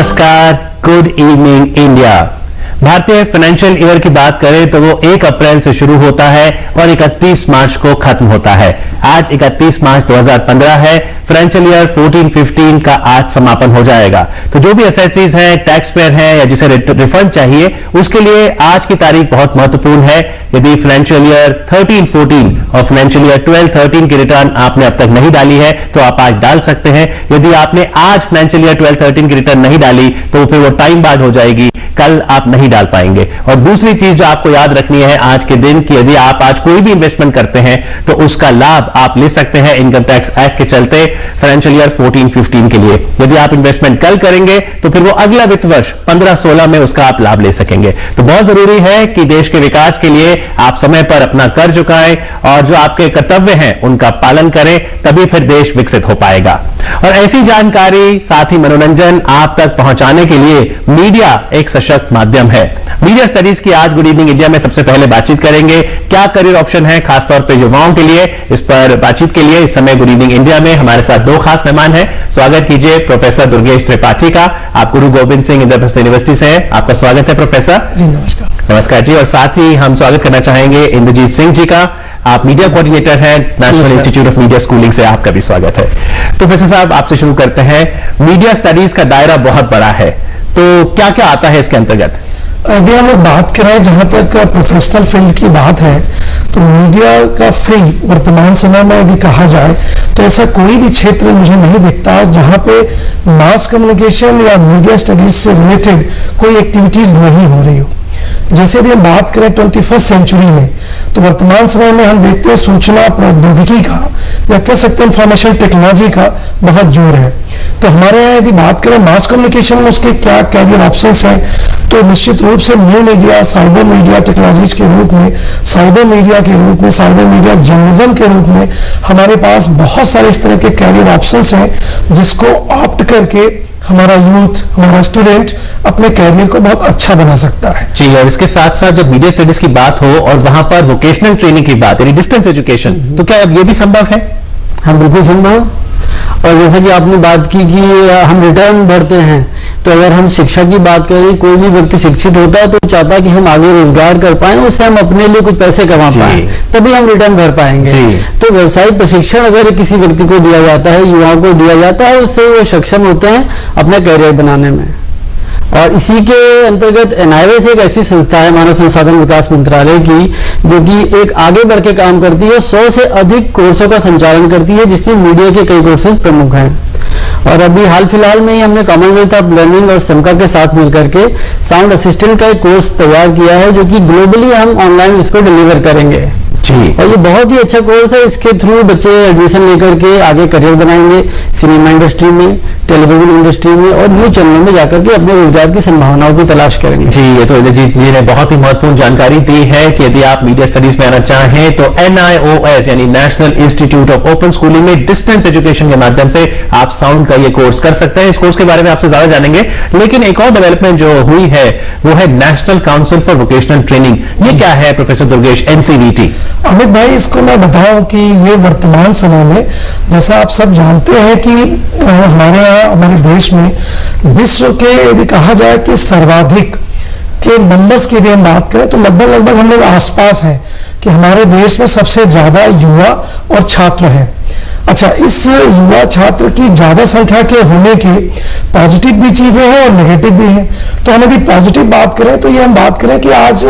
नमस्कार, good evening India. भारतीय financial year की बात करें तो वो 1 अप्रैल से शुरू होता है और 31 मार्च को खत्म होता है। आज 31 मार्च 2015 है। फाइनेंशियल ईयर 14-15 का आज समापन हो जाएगा। तो जो भी एसएससीज हैं, टैक्स पेयर हैं या जिसे रिफंड चाहिए, उसके लिए आज की तारीख बहुत महत्वपूर्ण है। यदि फाइनेंशियल ईयर 13-14 और फाइनेंशियल ईयर 12-13 की रिटर्न आपने अब तक नहीं डाली है तो आप आज डाल सकते हैं। यदि आपने आज फाइनेंशियल ईयर 12-13 की रिटर्न नहीं डाली तो फिर वो टाइम बार्ड हो जाएगी, कल आप नहीं डाल पाएंगे। और दूसरी चीज जो आपको याद रखनी है आज के दिन कि यदि आप आज कोई भी इन्वेस्टमेंट करते हैं तो उसका लाभ आप ले सकते हैं इनकम टैक्स एक्ट के चलते फाइनेंशियल ईयर 14-15 के लिए। यदि आप इन्वेस्टमेंट कल करेंगे तो फिर वो अगला वित्त वर्ष 15-16 में उसका आप लाभ ले सकेंगे। तो बहुत जरूरी है कि देश के विकास के लिए आप समय पर अपना कर चुकाएं और जो आपके कर्तव्य हैं उनका पालन करें, तभी फिर देश विकसित हो पाएगा। और ऐसी जानकारी साथ ही मनोरंजन आप तक पहुंचाने के लिए मीडिया एक सशक्त माध्यम है। मीडिया स्टडीज की आज गुड इवनिंग इंडिया में सबसे पहले बातचीत करेंगे क्या करियर ऑप्शन है खासतौर पर युवाओं के लिए। इस पर बातचीत के लिए इस समय गुड इवनिंग इंडिया में हमारे साथ 2 खास मेहमान हैं। स्वागत कीजिए प्रोफेसर दुर्गेश त्रिपाठी का। आप गुरु गोविंद सिंह इंद्रप्रस्थ यूनिवर्सिटी से हैं। आपका स्वागत है प्रोफेसर। जी नमस्कार। नमस्कार जी। और साथ ही हम स्वागत करना चाहेंगे इंद्रजीत सिंह जी का। आप मीडिया कोऑर्डिनेटर हैं national institute of media schooling से। आपका भी स्वागत है। प्रोफेसर साहब, आपसे शुरू करते हैं। मीडिया स्टडीज का दायरा बहुत बड़ा है, तो क्या क्या आता है इसके अंतर्गत? अभी हम लोग बात करें जहां तक प्रोफेशनल फील्ड की बात है तो मीडिया का फील्ड वर्तमान समय में यदि कहा जाए तो ऐसा कोई भी क्षेत्र मुझे नहीं दिखता जहां पे मास कम्युनिकेशन या मीडिया स्टडीज से रिलेटेड कोई एक्टिविटीज नहीं हो रही हो। जैसे यदि हम बात करें 21st सेंचुरी में तो वर्तमान समय में हम देखते हैं सूचना प्रौद्योगिकी का या कह सकते हैं इंफॉर्मेशन टेक्नोलॉजी का बहुत जोर है। तो हमारे यहाँ यदि बात करें मास कम्युनिकेशन में उसके क्या कैरियर ऑप्शंस हैं तो निश्चित रूप से new media, cyber media technologies के रूप में, साइबर मीडिया के रूप में, साइबर मीडिया जर्नलिज्म के रूप में हमारे पास बहुत सारे इस तरह के कैरियर ऑप्शंस हैं जिसको ऑप्ट करके हमारा यूथ, हमारा स्टूडेंट अपने कैरियर को बहुत अच्छा बना सकता है। जी, और इसके साथ साथ जब मीडिया स्टडीज की बात हो और वहां पर वोकेशनल ट्रेनिंग की बात यानी डिस्टेंस एजुकेशन, तो क्या अब ये भी संभव है? हाँ, बिल्कुल संभव। और जैसे कि आपने बात की कि हम रिटर्न भरते हैं, तो अगर हम शिक्षा की बात करें, कोई भी व्यक्ति शिक्षित होता है तो चाहता है कि हम आगे रोजगार कर पाएं, उससे हम अपने लिए कुछ पैसे कमा पाएं, तभी हम रिटर्न भर पाएंगे। तो व्यवसायिक प्रशिक्षण अगर किसी व्यक्ति को दिया जाता है, युवाओं को दिया जाता है, उससे वो सक्षम होते हैं अपना कैरियर बनाने में। और इसी के अंतर्गत NIVS एक ऐसी संस्था है मानव संसाधन विकास मंत्रालय की जो कि एक आगे बढ़ के काम करती है, 100 से अधिक कोर्सों का संचालन करती है जिसमें मीडिया के कई कोर्सेज प्रमुख हैं। और अभी हाल फिलहाल में ही हमने कॉमनवेल्थ ऑफ लर्निंग और समका के साथ मिलकर के साउंड असिस्टेंट का एक कोर्स तैयार किया है जो कि ग्लोबली हम ऑनलाइन इसको डिलीवर करेंगे। और ये बहुत ही अच्छा कोर्स है। इसके थ्रू बच्चे एडमिशन लेकर के आगे करियर बनाएंगे सिनेमा इंडस्ट्री में, टेलीविजन इंडस्ट्री में और न्यूज चैनलों में जाकर के अपने रोजगार की संभावनाओं की तलाश करेंगे। जी, ये तो इंद्रजीत जी ने बहुत ही महत्वपूर्ण जानकारी दी है कि यदि आप मीडिया स्टडीज में आना चाहें तो NIOS यानी national institute of open schooling में डिस्टेंस एजुकेशन के माध्यम से आप साउंड का ये कोर्स कर सकते हैं। इस कोर्स के बारे में आपसे ज्यादा जानेंगे, लेकिन एक और डेवलपमेंट जो हुई है वो है national council for vocational training. ये क्या है प्रोफेसर दुर्गेश, NCVT? अमित भाई, इसको मैं बताऊं कि ये वर्तमान समय में जैसा आप सब जानते हैं कि हमारे देश में विश्व के यदि कहा जाए कि सर्वाधिक के नंबर्स की यदि हम बात करें तो लगभग हम लोग आसपास हैं कि हमारे देश में सबसे ज्यादा युवा और छात्र हैं। अच्छा, इस युवा छात्र की ज्यादा संख्या के होने के पॉजिटिव भी चीजें हैं और नेगेटिव भी हैं। तो हम यदि पॉजिटिव बात करें तो ये हम बात करें कि आज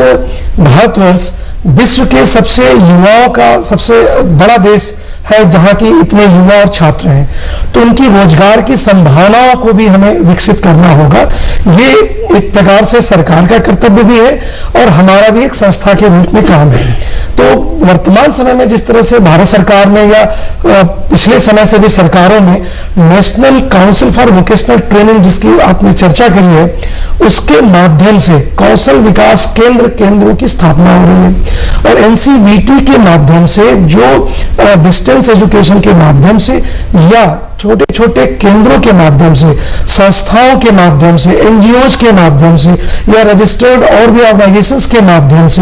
भारतवर्ष विश्व के सबसे युवाओं का सबसे बड़ा देश है जहां की इतने युवा और छात्र हैं, तो उनकी रोजगार की संभावनाओं को भी हमें विकसित करना होगा। ये एक प्रकार से सरकार का कर्तव्य भी है और हमारा भी एक संस्था के रूप में काम है। तो वर्तमान समय में जिस तरह से भारत सरकार ने या पिछले समय से भी सरकारों ने national council for vocational training जिसकी आपने चर्चा करी है, उसके माध्यम से कौशल विकास केंद्रों की स्थापना हो रही है और NCVT के माध्यम से जो डिस्टेंस एजुकेशन के माध्यम से या छोटे छोटे केंद्रों के माध्यम से, संस्थाओं के माध्यम से, एनजीओज के माध्यम से या रजिस्टर्ड और भी ऑर्गेनाइजेशंस के माध्यम से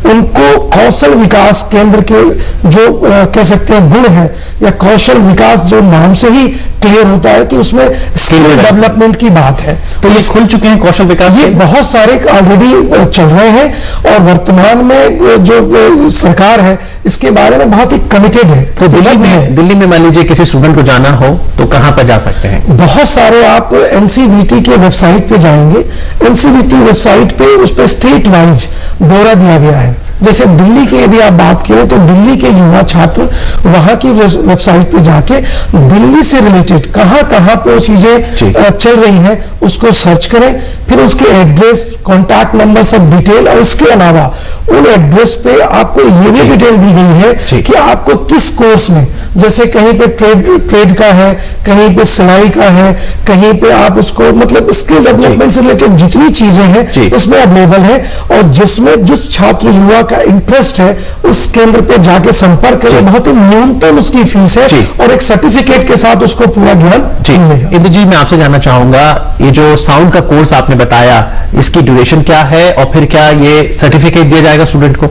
उनको कौशल विकास केंद्र के जो कह सकते हैं गुण है या कौशल विकास जो नाम से ही क्लियर होता है कि उसमें स्किल डेवलपमेंट की बात है। तो ये खुल चुके हैं कौशल विकास, ये बहुत सारे ऑलरेडी चल रहे हैं और वर्तमान में जो सरकार है इसके बारे में बहुत ही कमिटेड है। तो दिल्ली में मान लीजिए किसी स्टूडेंट को जाना हो तो कहां पर जा सकते हैं? बहुत सारे आप एनसीवीटी के वेबसाइट पे जाएंगे, एनसीवीटी वेबसाइट पे उस पर स्टेट वाइज ब्यौरा दिया गया है। जैसे दिल्ली की यदि आप बात करें तो दिल्ली के युवा छात्र वहां की वेबसाइट पे जाके दिल्ली से रिलेटेड कहां कहां पे वो चीजें चल रही हैं उसको सर्च करें, फिर उसके एड्रेस, कॉन्टैक्ट नंबर सब डिटेल, और इसके अलावा उन एड्रेस पे आपको ये भी डिटेल दी गई है कि आपको किस कोर्स में, जैसे कहीं पे ट्रेड का है, कहीं पे सिलाई का है, कहीं पे आप उसको मतलब स्किल डेवलपमेंट से रिलेटेड जितनी चीजें हैं उसमें अवेलेबल है, और जिसमें जिस छात्र युवा का इंटरेस्ट है उस केंद्र पे जाके संपर्क करें। बहुत ही न्यूनतम उसकी फीस है और एक सर्टिफिकेट के साथ उसको पूरा ज्ञान मिलेगा। इंद्र जी, मैं आपसे जानना चाहूंगा, ये जो साउंड का कोर्स आपने बताया इसकी ड्यूरेशन क्या है और फिर क्या ये सर्टिफिकेट दिया जाएगा स्टूडेंट को?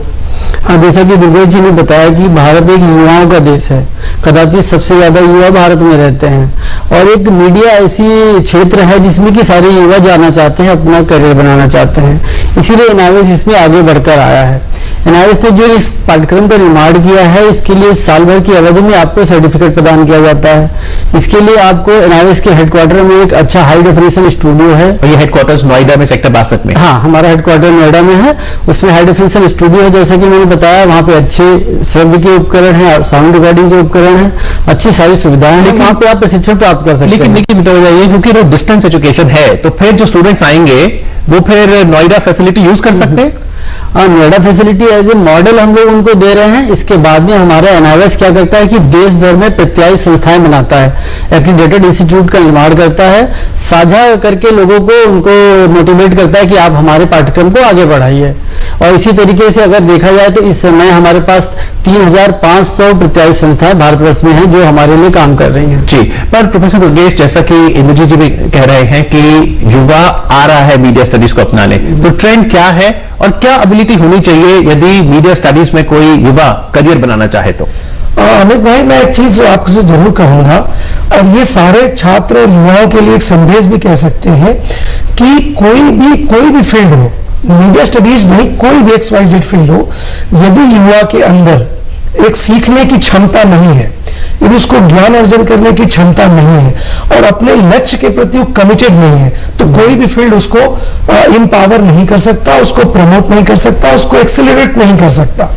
हाँ, जैसा कि दुर्गेश जी ने बताया कि भारत एक युवाओं का देश है, कदाचित सबसे ज्यादा युवा भारत में रहते हैं, और एक मीडिया ऐसी क्षेत्र है जिसमें कि सारे युवा जाना चाहते हैं, अपना करियर बनाना चाहते हैं, इसीलिए एनआईओएस इसमें आगे बढ़कर आया है। एनआईओएस ने जो इस पाठ्यक्रम का निर्माण किया है इसके लिए साल भर की अवधि में आपको सर्टिफिकेट प्रदान किया जाता है। इसके लिए आपको एनआईओएस के हेडक्वार्टर में एक अच्छा हाई डेफिनेशन स्टूडियो है, और ये हेडक्वार्टर्स नोएडा में सेक्टर 62 में? हाँ, हमारा हेडक्वार्टर नोएडा में है, उसमें हाई डेफिनेशन स्टूडियो है। जैसा कि मैंने बताया वहाँ पे अच्छे श्रव्य के उपकरण हैं, साउंड रिकॉर्डिंग के उपकरण हैं, अच्छी सारी सुविधाएं हैं, वहाँ पे आप प्रशिक्षण प्राप्त कर सकते हैं। लेकिन हो जाइए, क्योंकि वो डिस्टेंस एजुकेशन है तो फिर जो स्टूडेंट्स आएंगे वो फिर नोएडा फैसिलिटी यूज कर सकते हैं? Noida facility as a model हम लोग उनको दे रहे हैं। इसके बाद में हमारा एनआईओएस क्या करता है कि देश भर में प्रत्यायी संस्थाएं बनाता है, एक्रीडेटेड इंस्टीट्यूट का निर्माण करता है, साझा करके लोगों को उनको मोटिवेट करता है कि आप हमारे पाठ्यक्रम को आगे बढ़ाइए। और इसी तरीके से अगर देखा जाए तो इस समय हमारे पास 3500 प्रत्यायी संस्थाएं भारतवर्ष में हैं जो हमारे लिए काम कर रही हैं। जी, पर प्रोफेसर दुर्गेश, जैसा कि इंद्रजीत जी भी कह रहे हैं कि युवा आ रहा है मीडिया स्टडीज को अपनाने, तो ट्रेंड क्या है और क्या एबिलिटी होनी चाहिए यदि मीडिया स्टडीज में कोई युवा करियर बनाना चाहे तो? अमित भाई, मैं एक चीज आपसे जरूर कहूंगा, और ये सारे छात्र और युवाओं के लिए एक संदेश भी कह सकते हैं कि कोई भी फील्ड हो, मीडिया स्टडीज नहीं, कोई भी XYZ फील्ड हो, यदि युवा के अंदर एक सीखने की क्षमता नहीं है, यदि उसको ज्ञान अर्जन करने की क्षमता नहीं है और अपने लक्ष्य के प्रति कमिटेड नहीं है, तो कोई भी फील्ड उसको इम्पावर नहीं कर सकता, उसको प्रमोट नहीं कर सकता, उसको एक्सेलरेट नहीं कर सकता।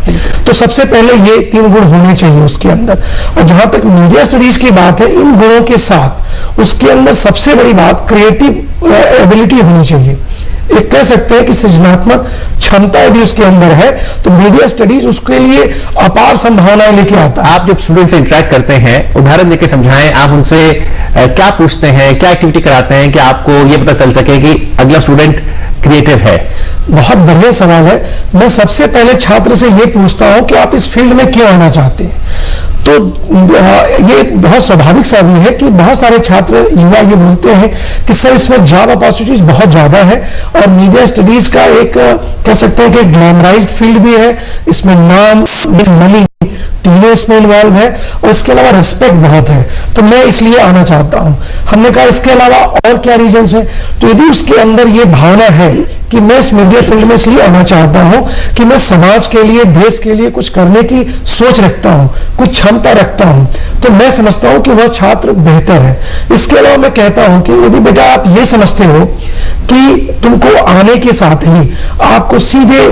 तो सबसे पहले ये 3 गुण होने चाहिए उसके अंदर। और जहां तक मीडिया स्टडीज की बात है, इन गुणों के साथ उसके अंदर सबसे बड़ी बात क्रिएटिव एबिलिटी होनी चाहिए। एक कह सकते हैं कि सृजनात्मक क्षमता यदि उसके अंदर है तो मीडिया स्टडीज उसके लिए अपार संभावनाएं लेके आता है। आप जब स्टूडेंट से इंटरेक्ट करते हैं, उदाहरण देके समझाएं, आप उनसे क्या पूछते हैं, क्या एक्टिविटी कराते हैं कि आपको ये पता चल सके कि अगला स्टूडेंट क्रिएटिव है? बहुत बढ़िया सवाल है। मैं सबसे पहले छात्र से ये पूछता हूं कि आप इस फील्ड में क्यों आना चाहते हैं। तो ये बहुत स्वाभाविक सा भी है कि बहुत सारे छात्र युवा ये बोलते हैं कि सर इसमें जॉब अपॉर्चुनिटीज बहुत ज्यादा है और मीडिया स्टडीज का एक कह सकते हैं कि ग्लैमराइज्ड फील्ड भी है, इसमें नाम, मनी तीनों इसमें इन्वॉल्व है और इसके अलावा रेस्पेक्ट बहुत है, तो मैं इसलिए आना चाहता हूं। हमने कहा इसके अलावा और क्या रीजंस हैं, तो यदि उसके अंदर ये भावना है कि मैं इस मीडिया फील्ड में इसलिए आना चाहता हूं कि मैं समाज के लिए, देश के लिए कुछ करने की सोच रखता हूं, कुछ क्षमता रखता हूं, तो मैं समझता हूं कि वह छात्र बेहतर है। इसके अलावा मैं कहता हूं कि यदि बेटा आप ये समझते हो कि तुमको आने के साथ ही आपको सीधे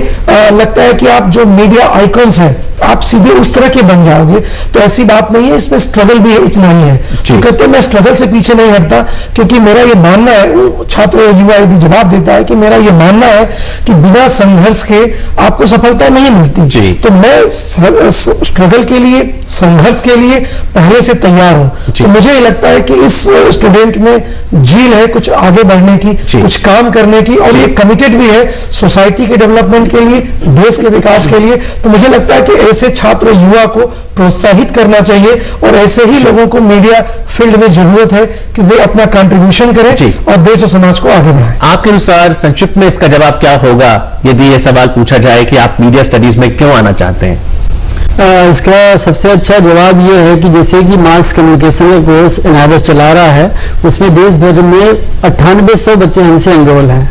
लगता है कि आप जो मीडिया आइकॉन्स हैं आप सीधे उस तरह के बन जाओगे, तो ऐसी बात नहीं है, इसमें स्ट्रगल भी उतना ही है। तो कहते हैं मैं स्ट्रगल से पीछे नहीं हटता, क्योंकि मेरा ये मानना है, वो छात्र युवा यदि जवाब देता है कि मेरा ये मानना है कि बिना संघर्ष के आपको सफलता नहीं मिलती, तो मैं स्ट्रगल के लिए, संघर्ष के लिए पहले से तैयार हूं। तो मुझे ये लगता है कि इस स्टूडेंट में झील है कुछ आगे बढ़ने की, कुछ काम करने की, और ये कमिटेड भी है सोसाइटी के डेवलपमेंट के लिए, देश के विकास के लिए। तो मुझे लगता है कि ऐसे छात्र युवा को प्रोत्साहित करना चाहिए और ऐसे ही लोगों को मीडिया फील्ड में जरूरत है कि वे अपना कंट्रीब्यूशन करें और देश और समाज को आगे बढ़ाएं। आपके अनुसार संक्षिप्त में इसका जवाब क्या होगा यदि यह सवाल पूछा जाए कि आप मीडिया स्टडीज में क्यों आना चाहते हैं? इसका सबसे अच्छा जवाब ये है कि जैसे कि मास कम्युनिकेशन का कोर्स NIOS चला रहा है, उसमें देश भर में 9800 बच्चे हमसे एनरोल हैं।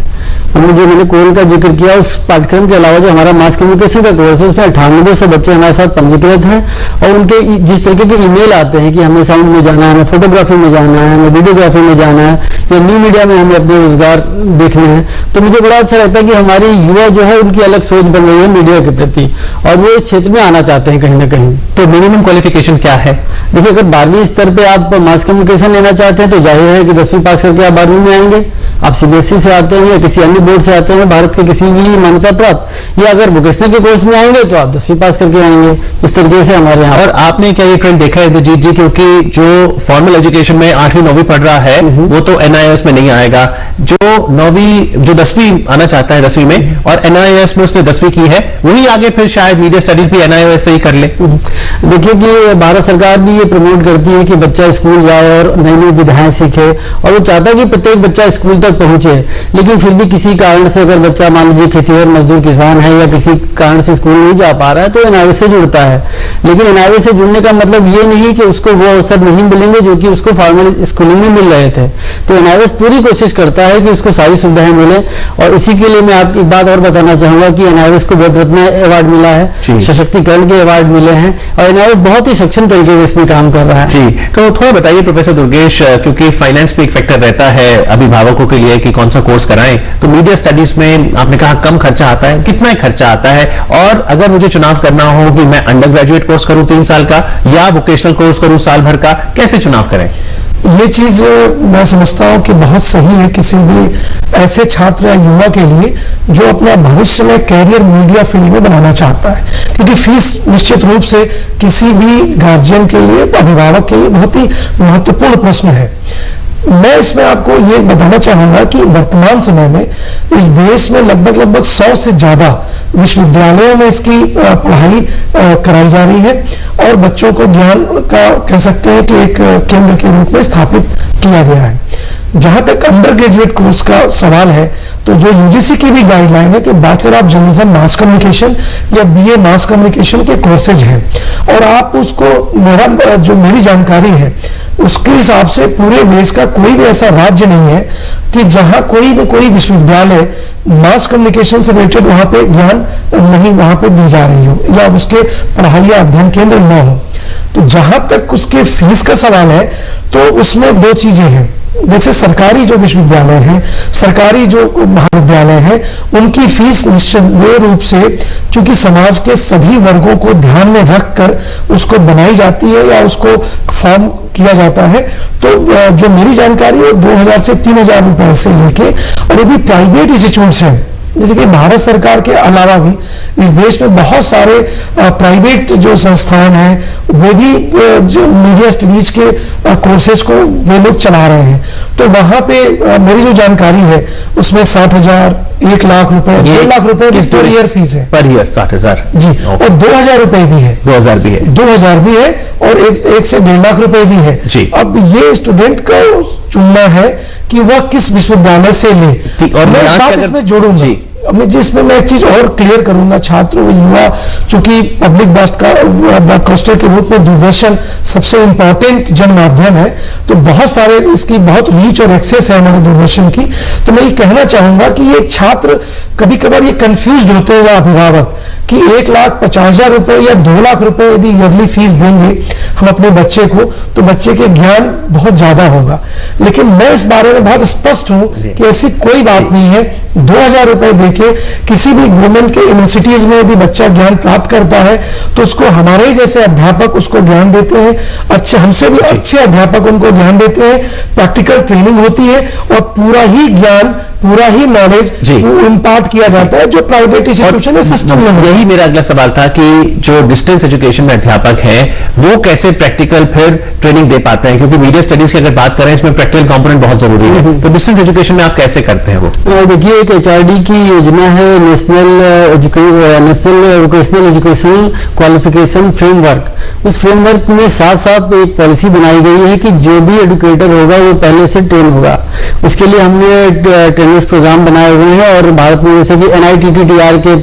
हमने जो मैंने कोर का जिक्र किया उस पाठ्यक्रम के अलावा जो हमारा मास कम्युनिकेशन का कोर्स है उसमें 9800 बच्चे हमारे साथ पंजीकृत हैं और उनके जिस तरीके के ईमेल आते हैं कि हमें साउंड में जाना है, हमें फोटोग्राफी में जाना है, हमें वीडियोग्राफी में जाना है या न्यू मीडिया में हमें अपने रोजगार देखने हैं, तो मुझे बड़ा अच्छा लगता है कि हमारे युवा जो है उनकी अलग सोच बन रही है मीडिया के प्रति और वो इस क्षेत्र में आना चाहते हैं कहीं ना कहीं। तो मिनिमम क्वालिफिकेशन क्या है? देखिए, अगर 12वीं स्तर पे आप मास कम्युनिकेशन लेना चाहते हैं तो जाहिर है कि 10वीं पास करके आप 12वीं में आएंगे। आप CBSE से आते हैं या किसी अन्य बोर्ड से आते हैं, भारत के किसी भी मान्यता प्राप्त, या अगर वोकेशनल के कोर्स में आएंगे तो आप 10वीं पास करके आएंगे। इस तरीके से हमारे यहाँ। और आपने क्या ये ट्रेंड देखा है इंद्रजीत जी, क्योंकि जो फॉर्मल एजुकेशन में 8वीं 9वीं पढ़ रहा है वो तो NIOS में नहीं आएगा, जो 10वीं आना चाहता है 10वीं में और NIOS में उसने 10वीं की है, वही आगे फिर शायद मीडिया स्टडीज भी NIOS से ही कर ले। देखिए कि भारत सरकार भी ये प्रमोट करती है कि बच्चा स्कूल जाए और नई नई विधाएं सीखे और वो चाहता है कि प्रत्येक बच्चा स्कूल तक पहुंचे, लेकिन फिर भी किसी कारण से अगर बच्चा मान लीजिए खेतीहर मजदूर किसान है या किसी कारण से स्कूल नहीं जा पा रहा है तो NIOS से जुड़ता है। लेकिन NIOS से जुड़ने का मतलब ये नहीं कि उसको वो अवसर नहीं मिलेंगे जो कि उसको फॉर्मल स्कूलिंग में मिल रहे थे। तो NIOS पूरी कोशिश करता है कि उसको सारी सुविधाएं मिले और इसी के लिए मैं आपको एक बात और बताना चाहूंगा कि NIOS को भारत रत्न अवार्ड मिला है, सशक्तिकरण के अवार्ड मिले हैं और NIOS बहुत ही सक्षम तरीके से इसमें काम कर रहा है। जी, तो थोड़ा बताइए प्रोफेसर दुर्गेश, क्योंकि फाइनेंस भी एक फैक्टर रहता है अभिभावकों के लिए कि कौन सा कोर्स कराएं, तो मीडिया स्टडीज में आपने कहा कम खर्चा आता है, कितना खर्चा आता है? और अगर मुझे चुनाव करना हो कि मैं अंडर ग्रेजुएट कोर्स करूं 3 साल का या वोकेशनल कोर्स करूं साल भर का, कैसे चुनाव करें? ये चीज मैं समझता हूँ कि बहुत सही है किसी भी ऐसे छात्र या युवा के लिए जो अपना भविष्य में कैरियर मीडिया फील्ड में बनाना चाहता है, क्योंकि फीस निश्चित रूप से किसी भी गार्जियन के लिए, अभिभावक के लिए बहुत ही महत्वपूर्ण प्रश्न है। मैं इसमें आपको ये बताना चाहूंगा कि वर्तमान समय में इस देश में लगभग 100 से ज्यादा विश्वविद्यालयों में इसकी पढ़ाई कराई जा रही है और बच्चों को ज्ञान का कह सकते हैं कि एक केंद्र के रूप में स्थापित किया गया है। जहां तक अंडर ग्रेजुएट कोर्स का सवाल है तो जो UGC की भी गाइडलाइन है कि bachelor of journalism mass communication या BA मास कम्युनिकेशन के कोर्सेज हैं और आप उसको मेरी जानकारी है उसके हिसाब से पूरे देश का कोई भी ऐसा राज्य नहीं है कि जहां कोई न कोई विश्वविद्यालय मास कम्युनिकेशन से रिलेटेड वहां पे ज्ञान नहीं वहां पे दी जा रही हो या उसके पढ़ाई या अध्ययन केंद्र न हो। तो जहां तक उसके फीस का सवाल है तो उसमें 2 चीजें हैं। जैसे सरकारी जो विश्वविद्यालय हैं, सरकारी जो महाविद्यालय हैं, उनकी फीस निश्चित रूप से चूंकि समाज के सभी वर्गों को ध्यान में रखकर उसको बनाई जाती है या उसको फॉर्म किया जाता है, तो जो मेरी जानकारी है 2000 से 3000 रुपए से लेके, और यदि प्राइवेट इंस्टीट्यूट्स हैं जैसे कि भारत सरकार के अलावा भी इस देश में बहुत सारे प्राइवेट जो संस्थान हैं वे भी जो मीडिया स्टडीज के कोर्सेज को वे लोग चला रहे हैं, तो वहां पे मेरी जो जानकारी है उसमें 60,000, 1 लाख रुपए, 1 लाख रुपए पर ईयर फीस है, पर ईयर 60,000 जी, और 2,000 रुपए भी है, 2,000 भी है, 2,000 भी है और 1 से 1.5 लाख रुपए भी है जी। अब ये स्टूडेंट का चुनना है कि वह किस विश्वविद्यालय से ले, और मैं बात इसमें जोड़ूंगा जिसमें मैं एक चीज और क्लियर करूंगा, छात्र युवा, चूंकि पब्लिक ब्रॉडकास्टर के रूप में दूरदर्शन सबसे इंपॉर्टेंट जन माध्यम है, तो बहुत सारे इसकी बहुत रीच और एक्सेस है हमारे दूरदर्शन की। तो मैं ये कहना चाहूंगा कि ये छात्र कभी कभार ये कंफ्यूज होते हैं अभिभावक कि 1,50,000 रुपए या 2 लाख रुपए यदि ईयरली फीस देंगे हम अपने बच्चे को तो बच्चे के ज्ञान बहुत ज्यादा होगा, लेकिन मैं इस बारे में बहुत स्पष्ट हूं कि ऐसी कोई बात नहीं है। 2,000 रुपए देके किसी भी गवर्नमेंट के यूनिवर्सिटीज में यदि बच्चा ज्ञान प्राप्त करता है तो उसको हमारे ही जैसे अध्यापक उसको ज्ञान देते हैं, अच्छे हमसे भी अच्छे अध्यापक उनको ज्ञान देते हैं, प्रैक्टिकल ट्रेनिंग होती है और पूरा ही ज्ञान पूरा ही नॉलेज इम्पार्ट किया जाता है, जो प्राइवेट इंस्टीट्यूशन है सिस्टम में। यही मेरा अगला सवाल था कि जो डिस्टेंस एजुकेशन में अध्यापक है वो कैसे प्रैक्टिकल फिर ट्रेनिंग दे पाते हैं, क्योंकि मीडिया स्टडीज की अगर बात करें इसमें प्रैक्टिकल कंपोनेंट बहुत जरूरी है, तो डिस्टेंस एजुकेशन में आप कैसे करते हैं वो? देखिए, एक HRD की योजना है, national vocational education qualification framework. उस फ्रेमवर्क में साफ साफ एक पॉलिसी बनाई गई है कि जो भी एजुकेटर होगा वो पहले से ट्रेन होगा। उसके लिए हमने ट्रेनर्स प्रोग्राम बनाए हुए हैं, और भारत में जैसे कि NITTTR के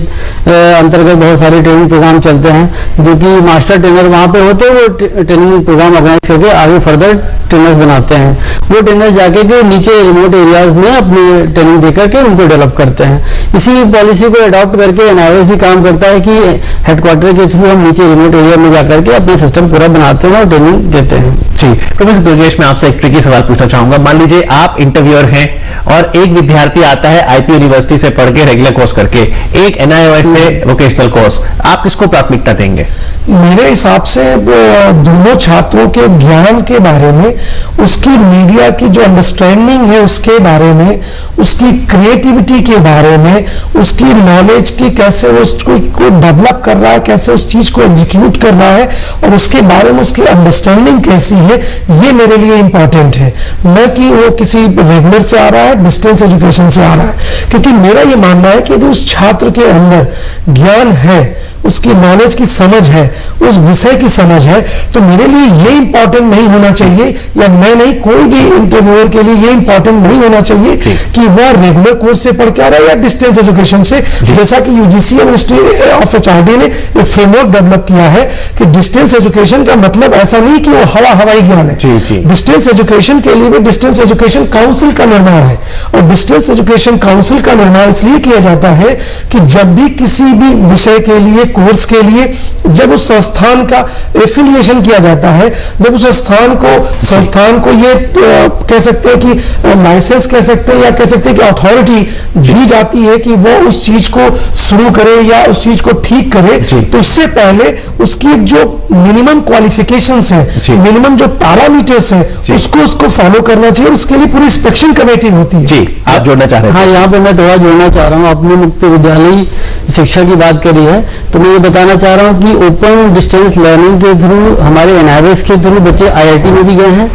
अंतर्गत बहुत सारे ट्रेनिंग प्रोग्राम चलते हैं, जो कि मास्टर ट्रेनर वहाँ पे होते हैं, वो ट्रेनिंग प्रोग्राम ऑर्गेनाइज करके आगे फर्दर ट्रेनर्स बनाते हैं। वो ट्रेनर्स जाके के नीचे रिमोट एरियाज में अपनी ट्रेनिंग देकर के उनको डेवलप करते हैं। इसी पॉलिसी को अडॉप्ट करके NIOS भी काम करता है कि हेडक्वार्टर के थ्रू हम नीचे रिमोट एरिया में जाकर के अपना सिस्टम पूरा बनाते हैं और ट्रेनिंग देते हैं। जी, प्रोफेसर दुर्गेश, मैं आपसे एक ट्रिकी सवाल पूछना चाहूंगा। मान लीजिए आप इंटरव्यूअर हैं और एक विद्यार्थी आता है IP यूनिवर्सिटी से पढ़ के रेगुलर कोर्स करके, एक NIOS से वोकेशनल कोर्स, आप किसको प्राथमिकता देंगे? मेरे हिसाब से दोनों छात्रों के ज्ञान के बारे में, उसकी मीडिया की जो अंडरस्टैंडिंग है उसके बारे में, उसकी क्रिएटिविटी के बारे में, उसकी नॉलेज की कैसे वो उसको डेवलप कर रहा है, कैसे उस चीज को एग्जीक्यूट कर रहा है, और उसके बारे में उसकी अंडरस्टैंडिंग कैसी है, ये मेरे लिए इंपॉर्टेंट है, न कि वो किसी रेगुलर से आ रहा है, डिस्टेंस एजुकेशन से आ रहा है। क्योंकि मेरा ये मानना है कि यदि उस छात्र के अंदर ज्ञान है, उसकी नॉलेज की समझ है, उस विषय की समझ है, तो मेरे लिए ये इंपॉर्टेंट नहीं होना चाहिए, या मैं नहीं, कोई भी इंटरव्यूअर के लिए ये इंपॉर्टेंट नहीं होना चाहिए कि वह रेगुलर कोर्स से पढ़ के आ रहा है या डिस्टेंस एजुकेशन से। जैसा कि UGC मिनिस्ट्री ऑफ HRD ने एक फ्रेमवर्क डेवलप किया है कि डिस्टेंस एजुकेशन का मतलब ऐसा नहीं कि वो हवाई ज्ञान है। डिस्टेंस एजुकेशन के लिए भी डिस्टेंस एजुकेशन काउंसिल का निर्माण है, और डिस्टेंस एजुकेशन काउंसिल का निर्माण इसलिए किया जाता है कि जब भी किसी भी विषय के लिए, कोर्स के लिए, जब उस संस्थान का एफिलिएशन किया जाता है, जब उस संस्थान को ये कह सकते हैं कि लाइसेंस कह सकते हैं, या कह सकते हैं कि अथॉरिटी दी जाती है कि वो उस चीज को शुरू करे या उस चीज को ठीक करे, तो उससे पहले उसकी जो मिनिमम क्वालिफिकेशंस है, मिनिमम जो पैरामीटर्स है, उसको फॉलो करना चाहिए। उसके लिए पूरी इंस्पेक्शन कमेटी होती है। जी, आप जोड़ना चाह रहे हैं? हाँ, यहाँ पे मैं थोड़ा जोड़ना चाह रहा हूँ। आपने मुक्त विद्यालय शिक्षा की बात करी है, तो मैं ये बताना चाह रहा हूँ कि ओपन डिस्टेंस लर्निंग के थ्रू, हमारे NIOS के थ्रू बच्चे IIT में भी गए हैं,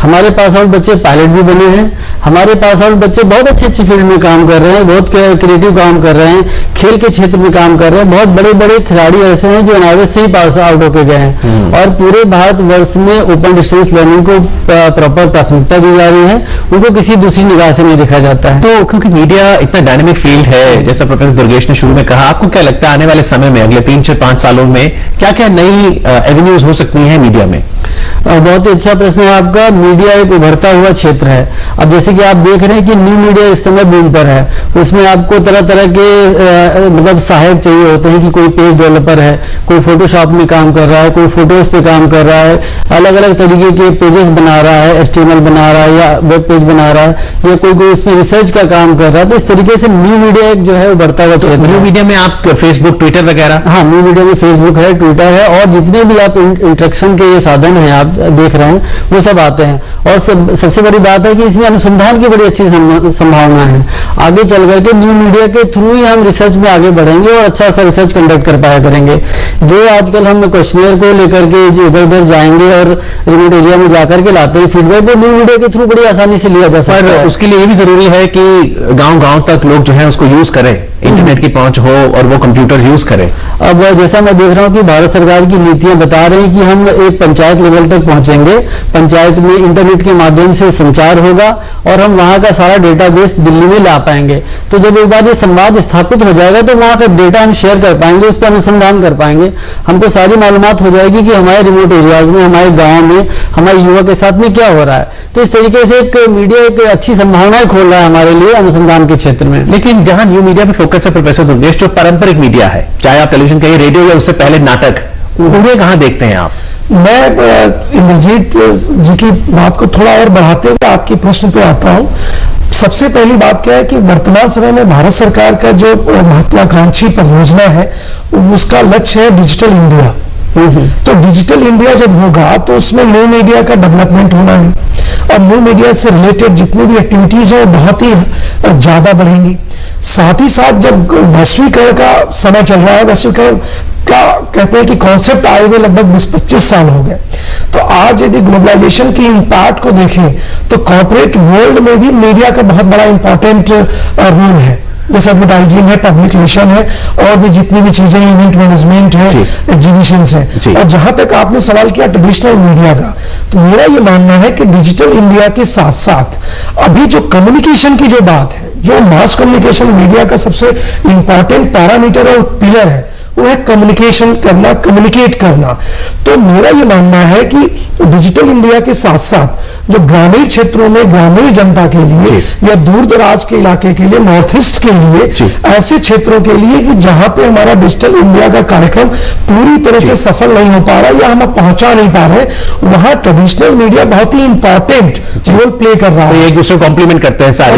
हमारे पास आउट बच्चे पायलट भी बने हैं, हमारे पास आउट बच्चे बहुत अच्छी फील्ड में काम कर रहे हैं, बहुत क्रिएटिव काम कर रहे हैं, खेल के क्षेत्र में काम कर रहे हैं। बहुत बड़े बड़े खिलाड़ी ऐसे हैं जो NIOS से ही पास आउट होकर गए हैं, और पूरे भारत वर्ष में ओपन डिस्टेंस लर्निंग को प्रॉपर प्राथमिकता दी जा रही है, उनको किसी दूसरी निगाह से नहीं देखा जाता है। तो क्योंकि मीडिया इतना डायनेमिक फील्ड है, जैसा प्रोफेसर दुर्गेश ने शुरू में कहा, आपको क्या लगता है आने वाले समय में, अगले 3 से 5 सालों में क्या क्या नई एवेन्यूज हो सकती हैं मीडिया में? बहुत ही अच्छा प्रश्न है आपका। मीडिया एक उभरता हुआ क्षेत्र है। अब जैसे कि आप देख रहे हैं कि न्यू मीडिया इस समय बूम पर है, उसमें आपको तरह तरह के मतलब सहायक चाहिए होते हैं कि कोई पेज डेवलपर है, कोई फोटोशॉप में काम कर रहा है, कोई फोटोज पे काम कर रहा है, अलग अलग तरीके के पेजेस बना रहा है, HTML बना रहा है या वेब पेज बना रहा है, या कोई इसमें रिसर्च का काम कर रहा है। तो इस तरीके से न्यू मीडिया एक जो है उभरता हुआ क्षेत्र। न्यू मीडिया में आप फेसबुक, ट्विटर वगैरह? हाँ, न्यू मीडिया में फेसबुक है, ट्विटर है, और जितने भी आप इंटरेक्शन के ये साधन है आप देख रहे हैं वो सब आते हैं। और सबसे बड़ी बात है कि इसमें अनुसंधान की बड़ी अच्छी संभावना है। आगे चल करके न्यू मीडिया के थ्रू ही हम रिसर्च में आगे बढ़ेंगे और अच्छा सा रिसर्च कंडक्ट कर पाया करेंगे। जो आजकल हम क्वेश्चनियर को लेकर के इधर उधर जाएंगे और रिमोट एरिया में जाकर के लाते हैं फीडबैक, वो न्यू मीडिया के थ्रू बड़ी आसानी से लिया जा सकता है। उसके लिए ये भी जरूरी है कि गांव-गांव तक लोग जो है उसको यूज करें, इंटरनेट की पहुंच हो और वो कंप्यूटर यूज करें। अब जैसा मैं देख रहा हूँ कि भारत सरकार की नीतियां बता रही हैं कि हम एक पंचायत लेवल तक पहुंचेंगे, पंचायत में इंटरनेट के माध्यम से संचार होगा और हम वहां का सारा डेटाबेस दिल्ली में ला पाएंगे। तो जब एक बार ये संवाद स्थापित हो जाएगा तो वहां का डेटा हम शेयर कर पाएंगे, उस पर अनुसंधान कर पाएंगे, हमको सारी मालूमात हो जाएगी कि हमारे रिमोट एरियाज में, हमारे गाँव में, हमारे युवा के साथ में क्या हो रहा है। तो इस तरीके से एक मीडिया एक अच्छी संभावनाएं खोल रहा है हमारे लिए अनुसंधान के क्षेत्र में। लेकिन जहां न्यू मीडिया पे फोकस है प्रोफेसर दुर्गेश, जो पारंपरिक मीडिया है, चाहे आप टेलीविजन कहिए, रेडियो या उससे पहले नाटक, उन्हें कहां देखते हैं आप? मैं इंद्रजीत जी की बात को थोड़ा और बढ़ाते हुए आपके प्रश्न पे आता हूं। सबसे पहली बात क्या है कि वर्तमान समय में भारत सरकार का जो महत्वाकांक्षी परियोजना है उसका लक्ष्य है डिजिटल इंडिया। तो डिजिटल इंडिया जब होगा तो उसमें न्यू मीडिया का डेवलपमेंट होना है। और न्यू मीडिया से रिलेटेड जितनी भी एक्टिविटीज है वो बहुत ही ज्यादा बढ़ेंगी। साथ ही साथ जब वैश्वीकरण का समय चल रहा है, वैश्वीकरण का कहते हैं कि कॉन्सेप्ट आए हुए लगभग 20-25 साल हो गए, तो आज यदि ग्लोबलाइजेशन की इम्पैक्ट को देखें तो कॉर्पोरेट वर्ल्ड में भी मीडिया का बहुत बड़ा इंपॉर्टेंट रोल है। जैसे एडवर्टाइजिंग है, पब्लिक रिलेशन है, और भी जितनी भी चीजें, इवेंट मैनेजमेंट है, एग्जीबिशंस है। और जहां तक आपने सवाल किया ट्रेडिशनल मीडिया का, तो मेरा ये मानना है कि डिजिटल इंडिया के साथ साथ अभी जो कम्युनिकेशन की जो बात है, जो मास कम्युनिकेशन मीडिया का सबसे इंपॉर्टेंट पैरामीटर और पिलर है, वो है कम्युनिकेशन करना, कम्युनिकेट करना। तो मेरा ये मानना है कि डिजिटल इंडिया के साथ साथ जो ग्रामीण क्षेत्रों में ग्रामीण जनता के लिए या दूर दराज के इलाके के लिए, नॉर्थ ईस्ट के लिए, ऐसे क्षेत्रों के लिए कि जहां पे हमारा डिजिटल इंडिया का कार्यक्रम पूरी तरह से सफल नहीं हो पा रहा या हम पहुंचा नहीं पा रहे, वहां ट्रेडिशनल मीडिया बहुत ही इंपॉर्टेंट रोल प्ले कर रहा है। एक दूसरे को कॉम्प्लीमेंट करते हैं सारे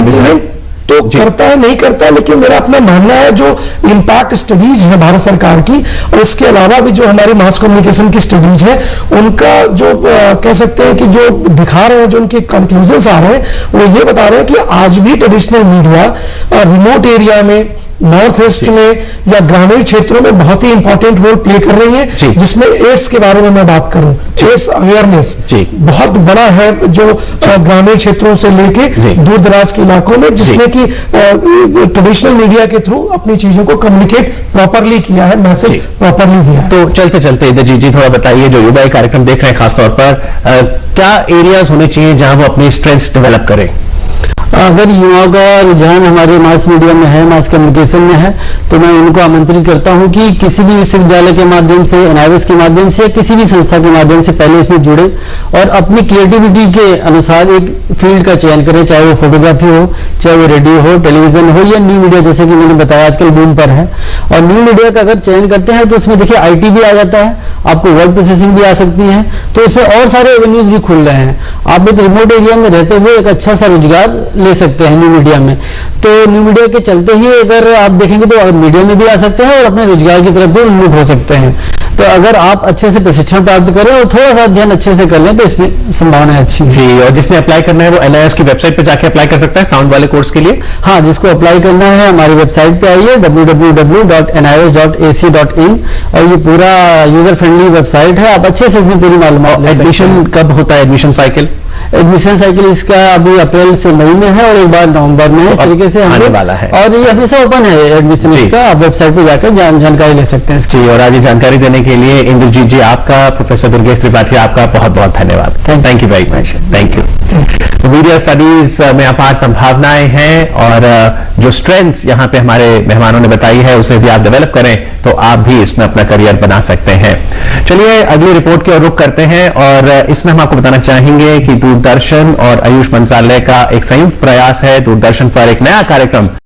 तो करता है, नहीं करता है, लेकिन मेरा अपना मानना है जो इम्पैक्ट स्टडीज है भारत सरकार की, और इसके अलावा भी जो हमारी मास कम्युनिकेशन की स्टडीज है, उनका जो कह सकते हैं कि जो दिखा रहे हैं, जो उनके कंक्लूजन्स आ रहे हैं, वो ये बता रहे हैं कि आज भी ट्रेडिशनल मीडिया रिमोट एरिया में, नॉर्थ ईस्ट में या ग्रामीण क्षेत्रों में बहुत ही इंपॉर्टेंट रोल प्ले कर रही है। जिसमें एड्स के बारे में मैं बात करूं, एड्स अवेयरनेस बहुत बड़ा है, जो ग्रामीण क्षेत्रों से लेके दूर दराज के इलाकों में, जिसमें कि ट्रेडिशनल मीडिया के थ्रू अपनी चीजों को कम्युनिकेट प्रॉपरली किया है, मैसेज प्रॉपरली दिया है। तो चलते चलते इधर जी थोड़ा बताइए, जो युवा कार्यक्रम देख रहे हैं खासतौर पर, क्या एरियाज होने चाहिए जहां वो अपनी स्ट्रेंथ्स डेवलप करें? अगर युवाओं का रुझान हमारे मास मीडिया में है, मास कम्युनिकेशन में है, तो मैं उनको आमंत्रित करता हूं कि किसी भी विश्वविद्यालय के माध्यम से, एनआईएस के माध्यम से, किसी भी संस्था के माध्यम से पहले इसमें जुड़े और अपनी क्रिएटिविटी के अनुसार एक फील्ड का चयन करें, चाहे वो फोटोग्राफी हो, चाहे वो रेडियो हो, टेलीविजन हो या न्यू मीडिया, जैसे कि मैंने बताया आजकल बूम पर है। और न्यू मीडिया का अगर चयन करते हैं तो उसमें देखिए आईटी भी आ जाता है, आपको वर्ड प्रोसेसिंग भी आ सकती है, तो उसमें और सारे एवेन्यूज भी खुल रहे हैं। आप एक रिमोट एरिया में रहते हुए एक अच्छा सा रोजगार ले सकते हैं न्यू मीडिया में। तो न्यू मीडिया के चलते ही अगर आप देखेंगे तो मीडिया में भी आ सकते हैं और अपने रोजगार की तरफ भी उन्मुख हो सकते हैं। तो अगर आप अच्छे से प्रशिक्षण प्राप्त करें और थोड़ा सा अध्ययन अच्छे से कर लें तो इसमें संभावना अच्छी है। जी, और जिसने अप्लाई करना है वो एनआईएस की वेबसाइट पे जाके अप्लाई कर सकता है साउंड वाले कोर्स के लिए। हाँ, जिसको अप्लाई करना है हमारी वेबसाइट पे आइए www.nis.ac.in, और ये पूरा यूजर फ्रेंडली वेबसाइट है, आप अच्छे से इसमें पूरी मालूमात। एडमिशन कब होता है? एडमिशन साइकिल इसका अभी अप्रैल से मई में है और एक बार नवंबर में है। इस तरीके से आने वाला है और ये हमेशा ओपन है एडमिशन इसका, आप वेबसाइट पे जाकर जानकारी ले सकते हैं। जी, और आज ये जानकारी देने के लिए इंद्रजीत जी आपका, प्रोफेसर दुर्गेश त्रिपाठी आपका बहुत बहुत धन्यवाद। Thank you very much. Thank you. Media studies में अपार संभावनाएं हैं और जो स्ट्रेंथ्स यहाँ पे हमारे मेहमानों ने बताई है उसे भी आप डेवलप करें तो आप भी इसमें अपना करियर बना सकते हैं। चलिए अगली रिपोर्ट की ओर रुख करते हैं और इसमें हम आपको बताना चाहेंगे कि दूरदर्शन और आयुष मंत्रालय का एक संयुक्त प्रयास है। दूरदर्शन पर एक नया कार्यक्रम